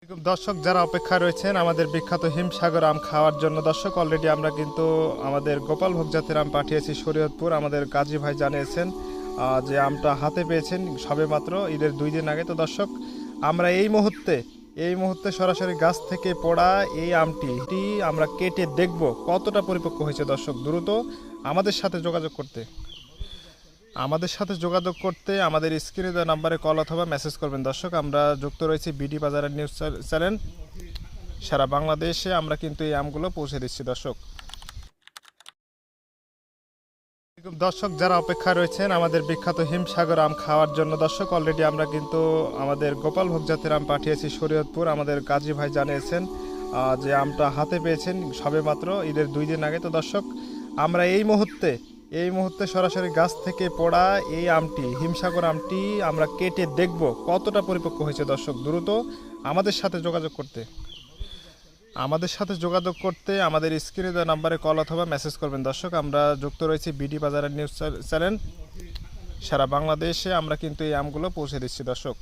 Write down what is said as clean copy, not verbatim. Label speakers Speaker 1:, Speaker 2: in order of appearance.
Speaker 1: দর্শক যারা অপেক্ষায় রয়েছেন আমাদের বিখ্যাত হিমসাগর আম খাওয়ার জন্য, দর্শক অলরেডি আমরা কিন্তু আমাদের গোপালভোগ জাতের আম পাঠিয়েছি শরীয়তপুর। আমাদের গাজী ভাই জানিয়েছেন যে আমটা হাতে পেয়েছেন সবে মাত্র ঈদের 2 দিন আগে। তো দর্শক আমরা এই মুহূর্তে সরাসরি গাছ থেকে পড়া এই আমটি আমরা কেটে দেখব কতটা পরিপক্ক হয়েছে। দর্শক দ্রুত আমাদের সাথে যোগাযোগ করতে আমাদের স্ক্রিনে দেওয়া নাম্বারে কল অথবা মেসেজ করবেন। দর্শক আমরা যুক্ত রয়েছি বিডি বাজারের নিউজ চ্যানেল। সারা বাংলাদেশে আমরা কিন্তু এই আমগুলো পৌঁছে দিচ্ছি। দর্শক যারা অপেক্ষায় রয়েছেন আমাদের বিখ্যাত হিমসাগর আম খাওয়ার জন্য, দর্শক অলরেডি আমরা কিন্তু আমাদের গোপালভোগ জাতের আম পাঠিয়েছি শরীয়তপুর। আমাদের গাজী ভাই জানিয়েছেন যে আমটা হাতে পেয়েছেন সবে মাত্র ঈদের 2 দিন আগে। তো দর্শক আমরা এই মুহূর্তে সরাসরি গাছ থেকে পড়া এই হিমসাগর আমটি আমরা কেটে দেখব কতটা পরিপক্ক হয়েছে। দর্শক দ্রুত আমাদের সাথে যোগাযোগ করতে আমাদের স্ক্রিনে দেওয়া নাম্বারে কল অথবা মেসেজ করবেন। দর্শক আমরা যুক্ত রয়েছি বিডি বাজারের নিউজ চ্যানেল। সারা বাংলাদেশে আমরা কিন্তু এই আমগুলো পৌঁছে দিচ্ছি। দর্শক